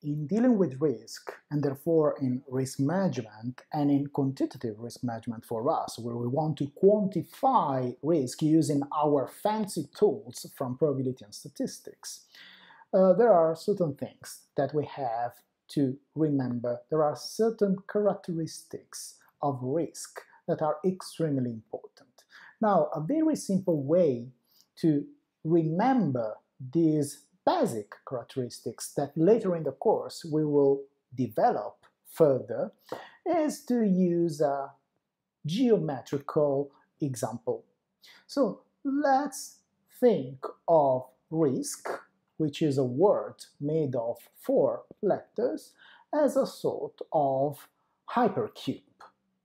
in dealing with risk, and therefore in risk management and in quantitative risk management for us, where we want to quantify risk using our fancy tools from probability and statistics, there are certain things that we have to remember. There are certain characteristics of risk that are extremely important. Now, a very simple way to remember these basic characteristics that later in the course we will develop further is to use a geometrical example. So let's think of risk, which is a word made of 4 letters, as a sort of hypercube.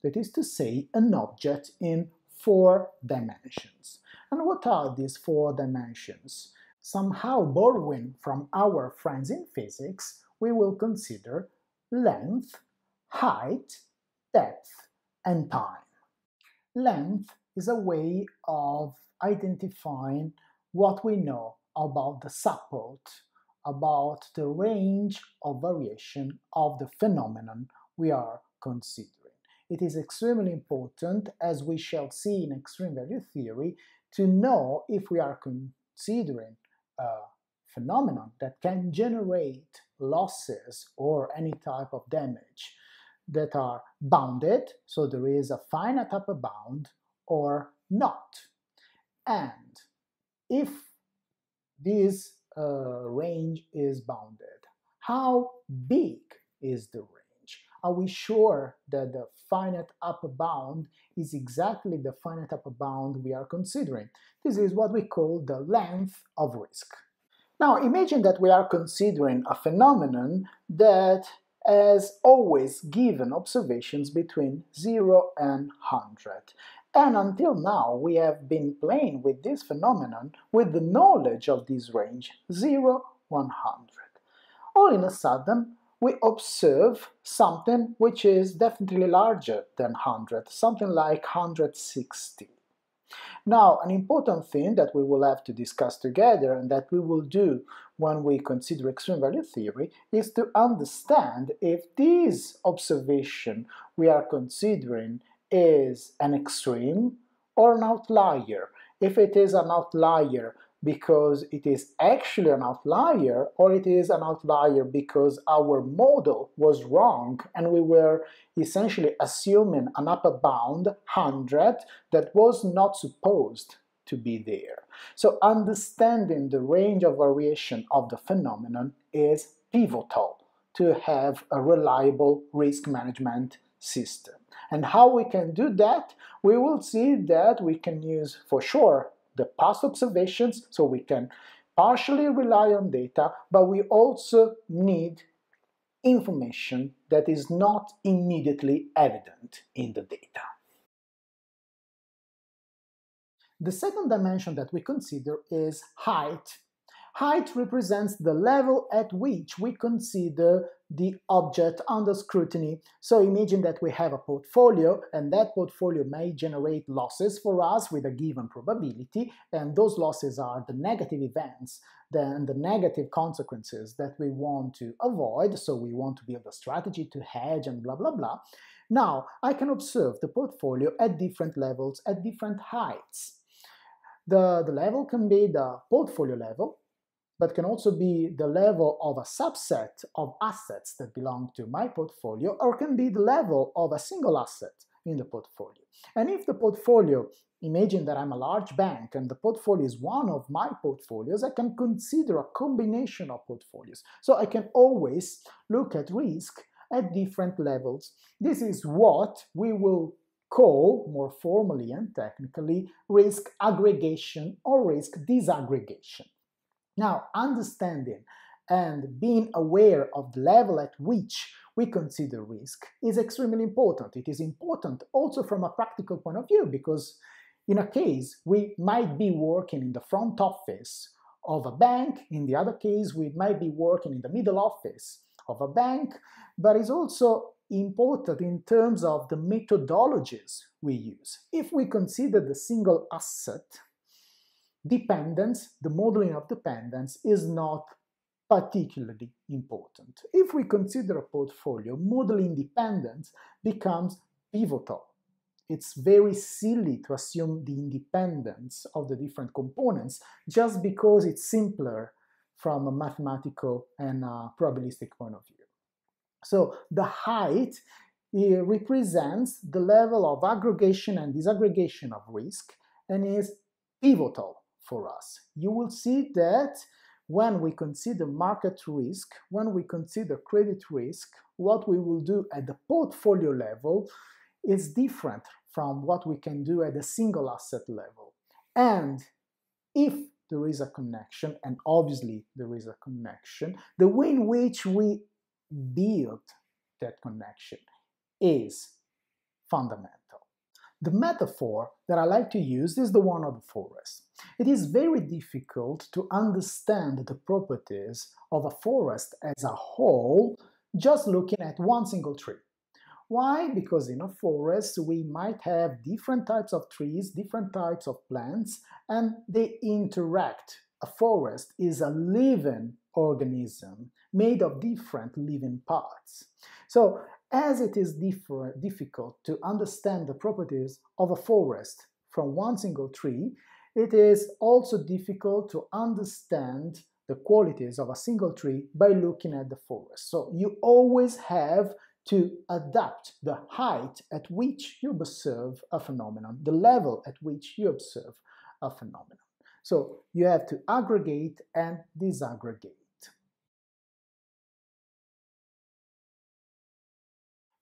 That is to say, an object in 4 dimensions. And what are these 4 dimensions? Somehow borrowing from our friends in physics, we will consider length, height, depth, and time. Length is a way of identifying what we know about the support, about the range of variation of the phenomenon we are considering. It is extremely important, as we shall see in extreme value theory, to know if we are considering a phenomenon that can generate losses or any type of damage that are bounded, so there is a finite upper bound, or not. And if this range is bounded, how big is the range? Are we sure that the finite upper bound is exactly the finite upper bound we are considering? This is what we call the length of risk. Now imagine that we are considering a phenomenon that has always given observations between 0 and 100. And until now we have been playing with this phenomenon with the knowledge of this range, 0, 100. All in a sudden, we observe something which is definitely larger than 100, something like 160. Now, an important thing that we will have to discuss together, and that we will do when we consider extreme value theory, is to understand if this observation we are considering is an extreme or an outlier. If it is an outlier because it is actually an outlier, or it is an outlier because our model was wrong and we were essentially assuming an upper bound, 100, that was not supposed to be there. So understanding the range of variation of the phenomenon is pivotal to have a reliable risk management system. And how we can do that? We will see that we can use, for sure, the past observations, so we can partially rely on data, but we also need information that is not immediately evident in the data. The second dimension that we consider is height. Height represents the level at which we consider the object under scrutiny. So imagine that we have a portfolio, and that portfolio may generate losses for us with a given probability, and those losses are the negative events, then the negative consequences that we want to avoid, so we want to build a strategy to hedge and blah blah blah. Now, I can observe the portfolio at different levels, at different heights. The level can be the portfolio level, but can also be the level of a subset of assets that belong to my portfolio, or can be the level of a single asset in the portfolio. And if the portfolio, imagine that I'm a large bank and the portfolio is one of my portfolios, I can consider a combination of portfolios. So I can always look at risk at different levels. This is what we will call, more formally and technically, risk aggregation or risk disaggregation. Now, understanding and being aware of the level at which we consider risk is extremely important. It is important also from a practical point of view, because in a case we might be working in the front office of a bank, in the other case we might be working in the middle office of a bank, but it's also important in terms of the methodologies we use. If we consider the single asset, dependence, the modeling of dependence, is not particularly important. If we consider a portfolio, model independence becomes pivotal. It's very silly to assume the independence of the different components just because it's simpler from a mathematical and probabilistic point of view. So the height represents the level of aggregation and disaggregation of risk and is pivotal for us. You will see that when we consider market risk, when we consider credit risk, what we will do at the portfolio level is different from what we can do at a single asset level. And if there is a connection, and obviously there is a connection, the way in which we build that connection is fundamental. The metaphor that I like to use is the one of the forest. It is very difficult to understand the properties of a forest as a whole just looking at one single tree. Why? Because in a forest we might have different types of trees, different types of plants, and they interact. A forest is a living organism made of different living parts. So as it is difficult to understand the properties of a forest from one single tree, it is also difficult to understand the qualities of a single tree by looking at the forest. So you always have to adapt the height at which you observe a phenomenon, the level at which you observe a phenomenon. So you have to aggregate and disaggregate.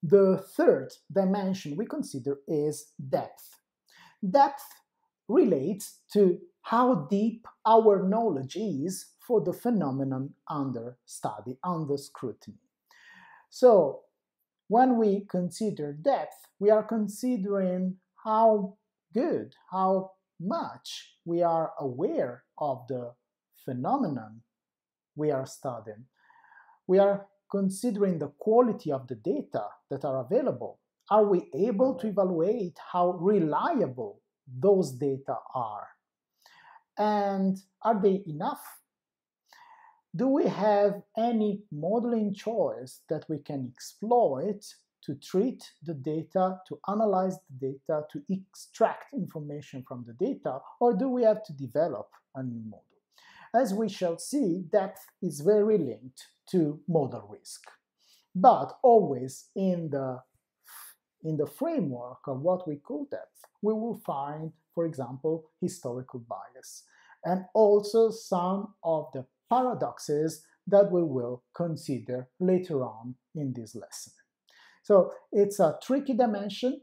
The third dimension we consider is depth. Depth relates to how deep our knowledge is for the phenomenon under study, under scrutiny. So when we consider depth, we are considering how good, how much we are aware of the phenomenon we are studying. We are considering the quality of the data that are available. Are we able to evaluate how reliable those data are? And are they enough? Do we have any modeling choice that we can exploit to treat the data, to analyze the data, to extract information from the data, or do we have to develop a new model? As we shall see, depth is very linked to model risk, but always in the framework of what we call depth, we will find, for example, historical bias, and also some of the paradoxes that we will consider later on in this lesson. So it's a tricky dimension.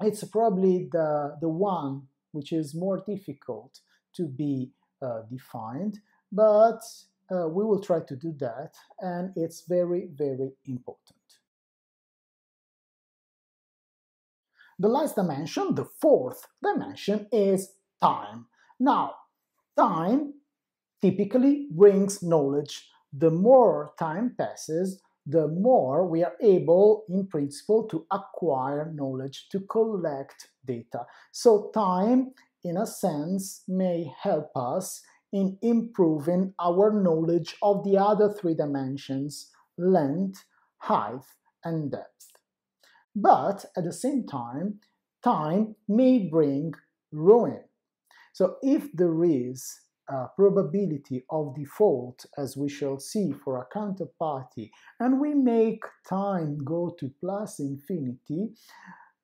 It's probably the one which is more difficult to be defined, but we will try to do that, and it's very, very important. The last dimension, the fourth dimension, is time. Now, time typically brings knowledge. The more time passes, the more we are able, in principle, to acquire knowledge, to collect data. So time, in a sense, may help us in improving our knowledge of the other three dimensions, length, height, and depth. But at the same time, time may bring ruin. So if there is a probability of default, as we shall see for a counterparty, and we make time go to plus infinity,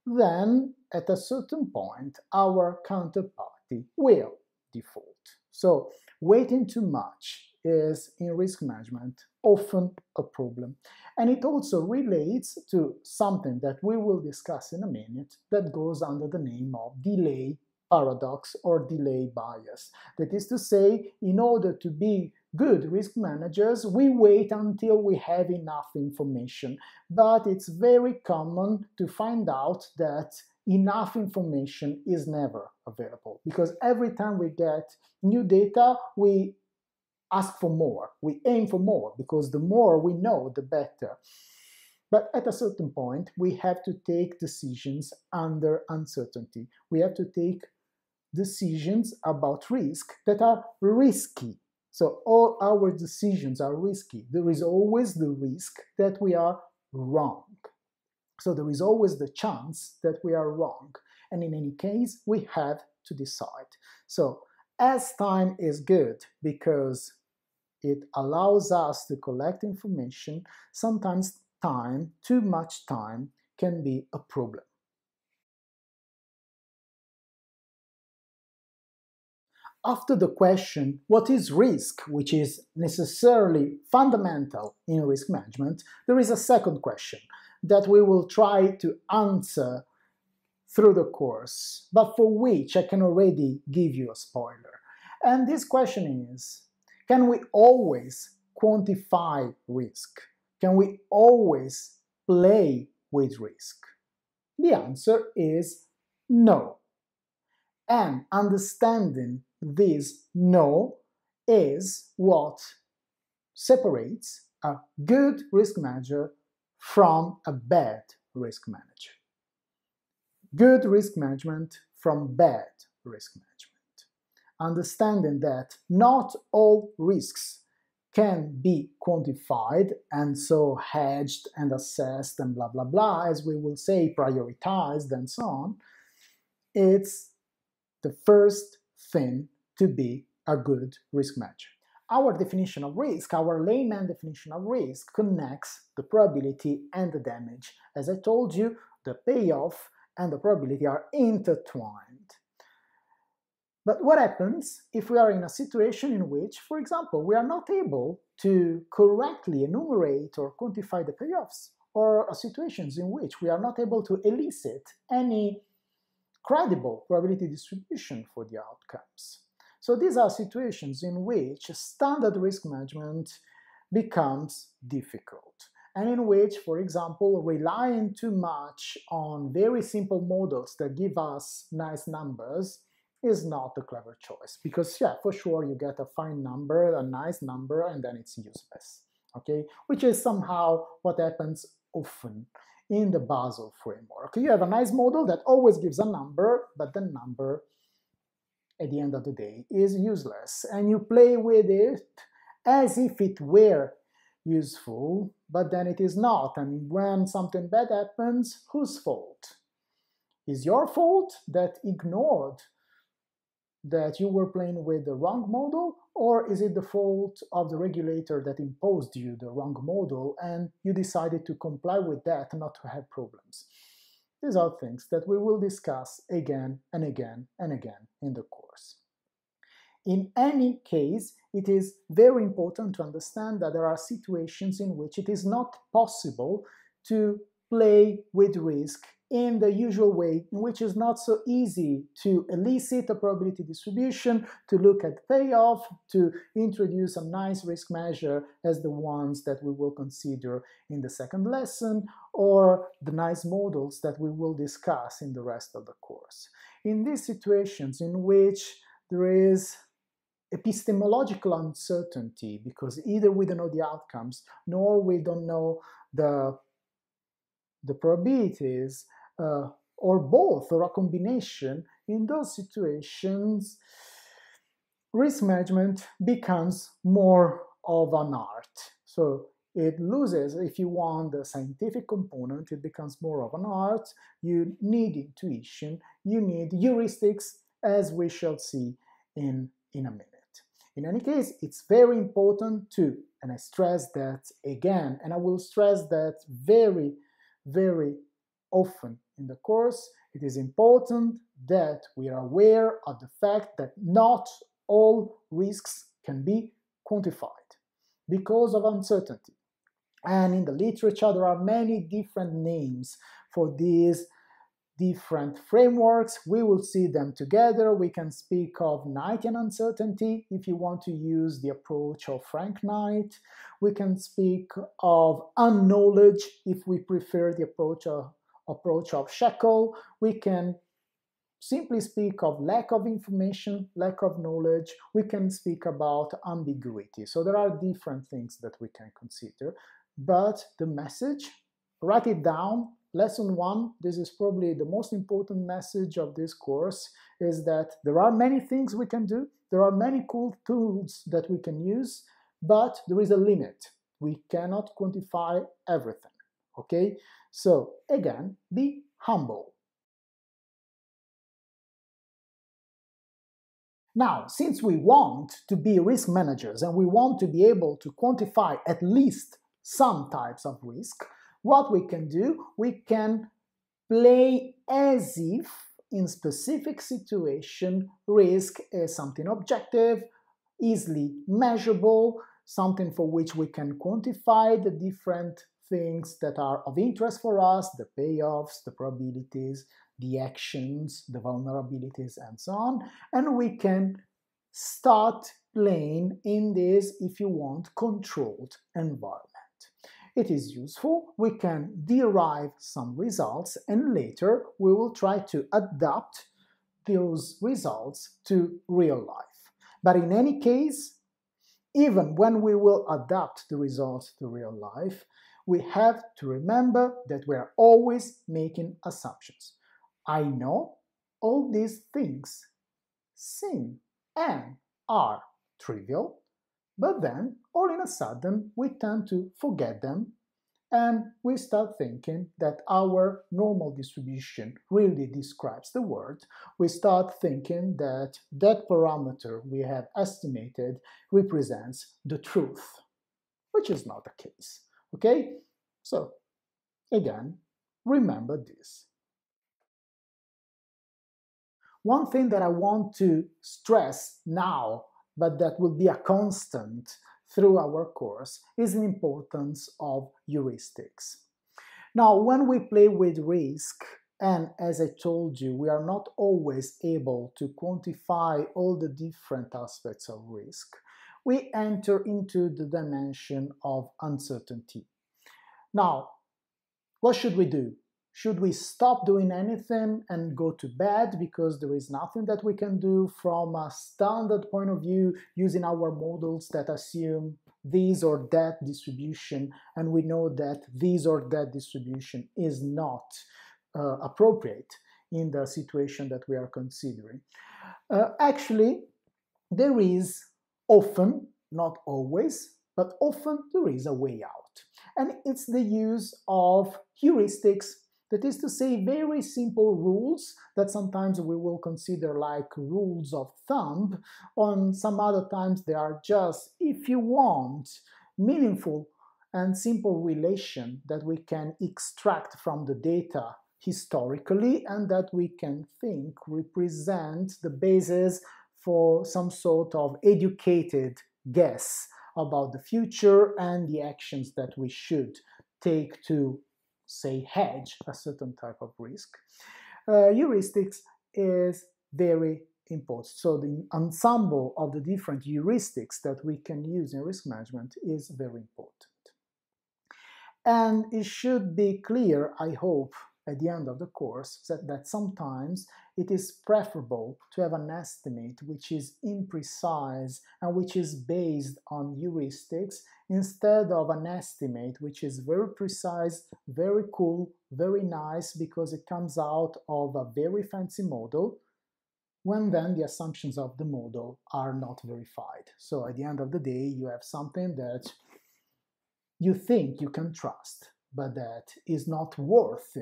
then at a certain point our counterparty will default. So waiting too much is, in risk management, often a problem. And it also relates to something that we will discuss in a minute that goes under the name of delay paradox or delay bias. That is to say, in order to be good risk managers, we wait until we have enough information. But it's very common to find out that enough information is never available, because every time we get new data, we ask for more, we aim for more, because the more we know, the better. But at a certain point, we have to take decisions under uncertainty. We have to take decisions about risk that are risky. So all our decisions are risky. There is always the risk that we are wrong. So there is always the chance that we are wrong. And in any case, we have to decide. So as time is good because it allows us to collect information, sometimes time, too much time, can be a problem. After the question, what is risk, which is necessarily fundamental in risk management, there is a second question that we will try to answer through the course, but for which I can already give you a spoiler. And this question is, can we always quantify risk? Can we always play with risk? The answer is no. And understanding this no is what separates a good risk manager from a bad risk manager. Good risk management from bad risk management. Understanding that not all risks can be quantified and so hedged and assessed and blah blah blah, as we will say, prioritized and so on, it's the first thing to be a good risk manager. Our definition of risk, our layman definition of risk, connects the probability and the damage. As I told you, the payoff and the probability are intertwined. But what happens if we are in a situation in which, for example, we are not able to correctly enumerate or quantify the payoffs, or situations in which we are not able to elicit any credible probability distribution for the outcomes? So these are situations in which standard risk management becomes difficult, and in which, for example, relying too much on very simple models that give us nice numbers is not a clever choice, because yeah, for sure you get a fine number, a nice number, and then it's useless, okay? Which is somehow what happens often in the Basel framework. You have a nice model that always gives a number, but the number at the end of the day is useless, and you play with it as if it were useful, but then it is not. And when something bad happens, whose fault? Is your fault that ignored that you were playing with the wrong model, or is it the fault of the regulator that imposed you the wrong model and you decided to comply with that not to have problems? These are things that we will discuss again and again and again in the course. In any case, it is very important to understand that there are situations in which it is not possible to play with risk in the usual way, in which it's not so easy to elicit a probability distribution, to look at payoff, to introduce a nice risk measure as the ones that we will consider in the second lesson, or the nice models that we will discuss in the rest of the course. In these situations in which there is epistemological uncertainty, because either we don't know the outcomes, nor we don't know the probabilities, or both, or a combination, in those situations, risk management becomes more of an art. So it loses, if you want, the scientific component, it becomes more of an art. You need intuition, you need heuristics, as we shall see in a minute. In any case, it's very important to, and I stress that again, and I will stress that very, very often in the course, it is important that we are aware of the fact that not all risks can be quantified because of uncertainty. And in the literature, there are many different names for these different frameworks. We will see them together. We can speak of Knightian uncertainty if you want to use the approach of Frank Knight. We can speak of unknowledge if we prefer the approach of Shackle. We can simply speak of lack of information, lack of knowledge. We can speak about ambiguity. So there are different things that we can consider. But the message, write it down. Lesson 1, this is probably the most important message of this course, is that there are many things we can do, There are many cool tools that we can use, but there is a limit. We cannot quantify everything, okay? So again, be humble. Now, since we want to be risk managers and we want to be able to quantify at least some types of risk, what we can do, we can play as if in specific situation risk is something objective, easily measurable, something for which we can quantify the different things that are of interest for us, the payoffs, the probabilities, the actions, the vulnerabilities, and so on, and we can start playing in this, if you want, controlled environment. It is useful, we can derive some results, and later we will try to adapt those results to real life. But in any case, even when we will adapt the results to real life, we have to remember that we are always making assumptions. I know all these things seem and are trivial, but then all in a sudden we tend to forget them and we start thinking that our normal distribution really describes the world. We start thinking that that parameter we have estimated represents the truth, which is not the case. Okay? So, again, remember this. One thing that I want to stress now, but that will be a constant through our course, is the importance of heuristics. Now, when we play with risk, and as I told you, we are not always able to quantify all the different aspects of risk, we enter into the dimension of uncertainty. Now, what should we do? Should we stop doing anything and go to bed because there is nothing that we can do from a standard point of view using our models that assume this or that distribution, and we know that this or that distribution is not appropriate in the situation that we are considering? Actually, there is often, not always, but often there is a way out. And it's the use of heuristics, that is to say, very simple rules that sometimes we will consider like rules of thumb, on some other times they are just, if you want, meaningful and simple relation that we can extract from the data historically and that we can think represent the basis for some sort of educated guess about the future and the actions that we should take to, say, hedge a certain type of risk. Heuristics is very important. So the ensemble of the different heuristics that we can use in risk management is very important. And it should be clear, I hope, at the end of the course, that sometimes it is preferable to have an estimate which is imprecise and which is based on heuristics instead of an estimate which is very precise, very cool, very nice because it comes out of a very fancy model, when then the assumptions of the model are not verified. So at the end of the day, you have something that you think you can trust, but that is not worth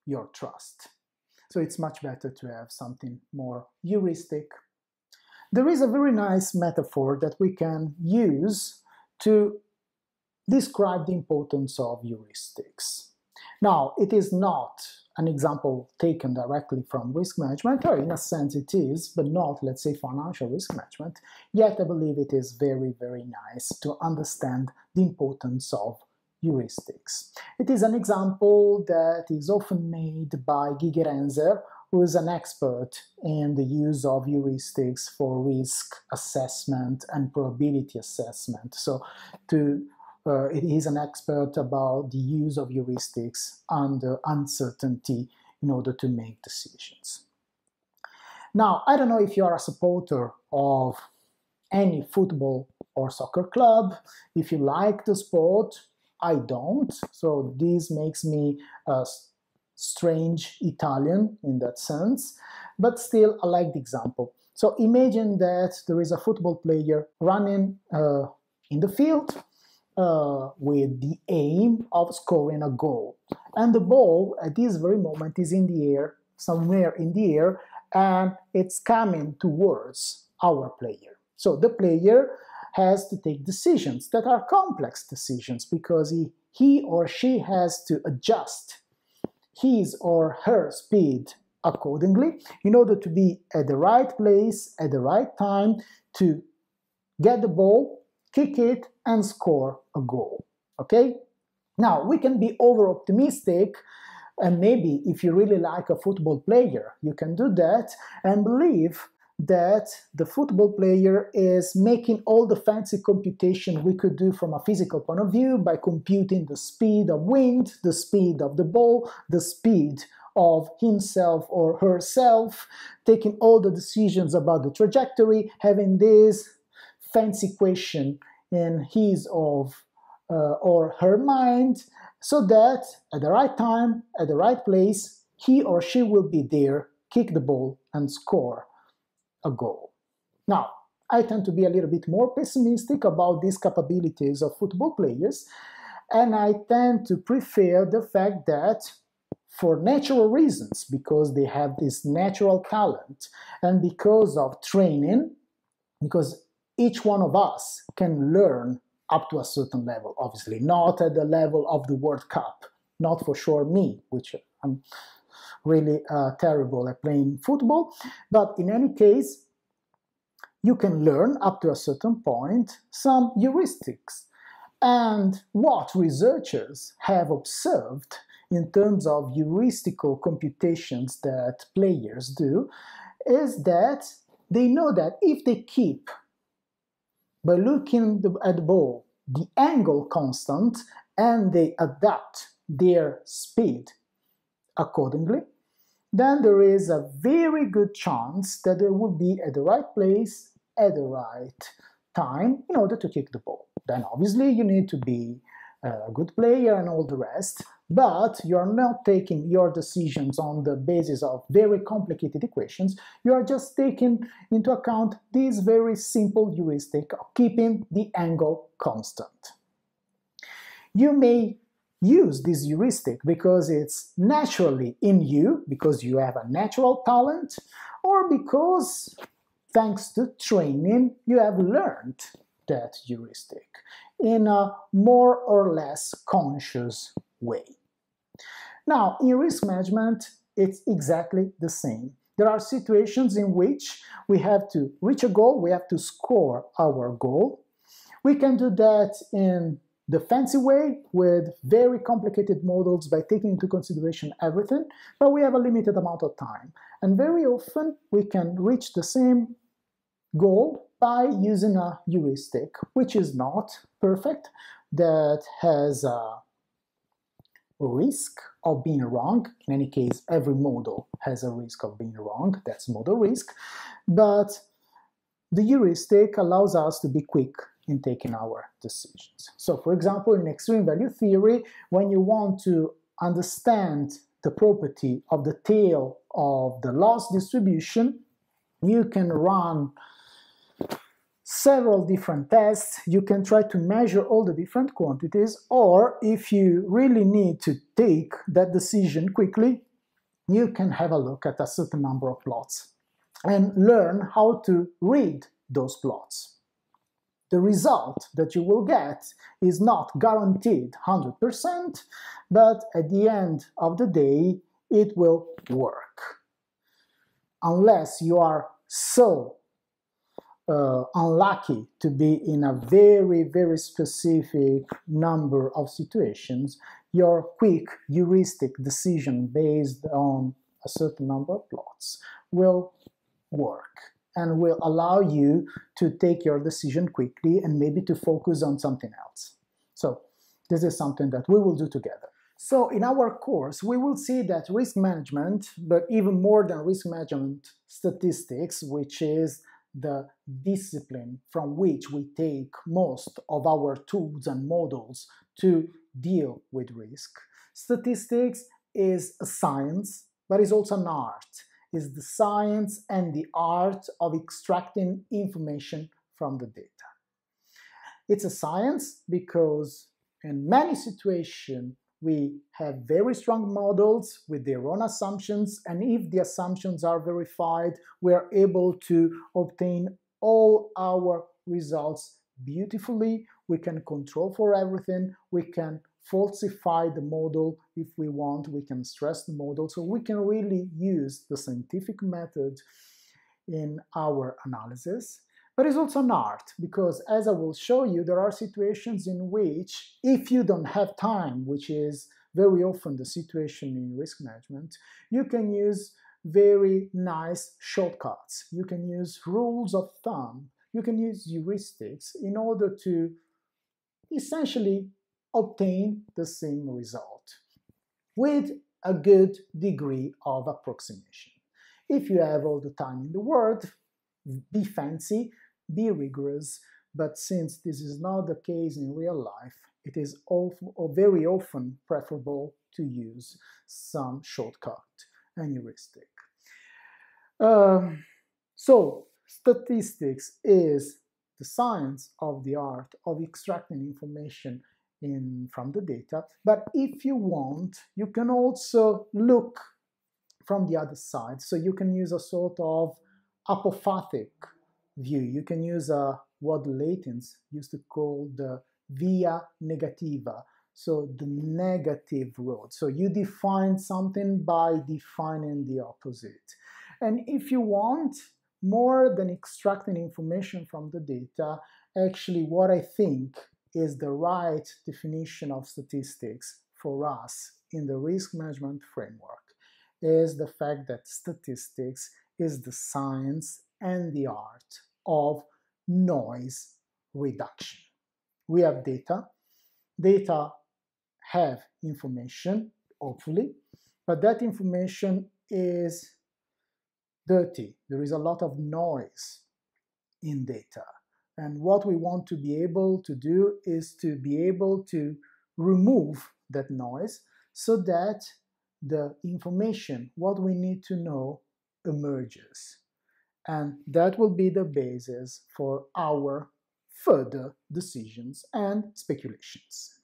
your trust. So it's much better to have something more heuristic. There is a very nice metaphor that we can use to describe the importance of heuristics. Now, it is not an example taken directly from risk management, or in a sense it is, but not, let's say, financial risk management, yet I believe it is very, very nice to understand the importance of heuristics. It is an example that is often made by Guy Gerenzer, who is an expert in the use of heuristics for risk assessment and probability assessment. So he is an expert about the use of heuristics under uncertainty in order to make decisions. Now, I don't know if you are a supporter of any football or soccer club, if you like the sport. I don't, so this makes me a strange Italian in that sense, but still I like the example. So imagine that there is a football player running in the field with the aim of scoring a goal. And the ball at this very moment is in the air, somewhere in the air, and it's coming towards our player. So the player has to take decisions that are complex decisions because he or she has to adjust his or her speed accordingly in order to be at the right place at the right time to get the ball, kick it, and score a goal. Okay? Now, we can be over-optimistic, and maybe if you really like a football player, you can do that and believe that the football player is making all the fancy computation we could do from a physical point of view by computing the speed of wind, the speed of the ball, the speed of himself or herself, taking all the decisions about the trajectory, having this fancy equation in his or her mind, so that at the right time, at the right place, he or she will be there, kick the ball, and score a goal. Now, I tend to be a little bit more pessimistic about these capabilities of football players, and I tend to prefer the fact that for natural reasons, because they have this natural talent, and because of training, because each one of us can learn up to a certain level, obviously, not at the level of the World Cup, not for sure me, which I'm really terrible at playing football, but in any case, you can learn up to a certain point some heuristics. And what researchers have observed in terms of heuristical computations that players do is that they know that if they keep, by looking at the ball, the angle constant, and they adapt their speed accordingly, then there is a very good chance that they will be at the right place at the right time in order to kick the ball. Then obviously you need to be a good player and all the rest, but you're not taking your decisions on the basis of very complicated equations. You are just taking into account this very simple heuristic of keeping the angle constant. You may use this heuristic because it's naturally in you, because you have a natural talent, or because, thanks to training, you have learned that heuristic in a more or less conscious way. Now, in risk management, it's exactly the same. There are situations in which we have to reach a goal, we have to score our goal. We can do that in the fancy way with very complicated models by taking into consideration everything, but we have a limited amount of time. And very often we can reach the same goal by using a heuristic, which is not perfect, that has a risk of being wrong. In any case, every model has a risk of being wrong. That's model risk. But the heuristic allows us to be quick in taking our decisions. So, for example, in extreme value theory, when you want to understand the property of the tail of the loss distribution, you can run several different tests. You can try to measure all the different quantities, or if you really need to take that decision quickly, you can have a look at a certain number of plots and learn how to read those plots. The result that you will get is not guaranteed 100%, but at the end of the day, it will work. Unless you are so unlucky to be in a very, very specific number of situations, your quick heuristic decision based on a certain number of plots will work and will allow you to take your decision quickly and maybe to focus on something else. So this is something that we will do together. So in our course, we will see that risk management, but even more than risk management, statistics, which is the discipline from which we take most of our tools and models to deal with risk. Statistics is a science, but it's also an art. is the science and the art of extracting information from the data. It's a science because in many situations we have very strong models with their own assumptions, and if the assumptions are verified, we are able to obtain all our results beautifully. We can control for everything. We can falsify the model if we want. We can stress the model. So we can really use the scientific method in our analysis. But it's also an art, because as I will show you, there are situations in which, if you don't have time, which is very often the situation in risk management, you can use very nice shortcuts. You can use rules of thumb. You can use heuristics in order to essentially obtain the same result with a good degree of approximation. If you have all the time in the world, be fancy, be rigorous, but since this is not the case in real life, it is very often preferable to use some shortcut and heuristic. So statistics is the science of the art of extracting information from the data, but if you want, you can also look from the other side. So you can use a sort of apophatic view. You can use what the Latins used to call the via negativa, so the negative road. So you define something by defining the opposite. And if you want, more than extracting information from the data, actually what I think is the right definition of statistics for us in the risk management framework is the fact that statistics is the science and the art of noise reduction. We have data. Data have information, hopefully, but that information is dirty. There is a lot of noise in data. And what we want to be able to do is to be able to remove that noise so that the information, what we need to know, emerges. And that will be the basis for our further decisions and speculations.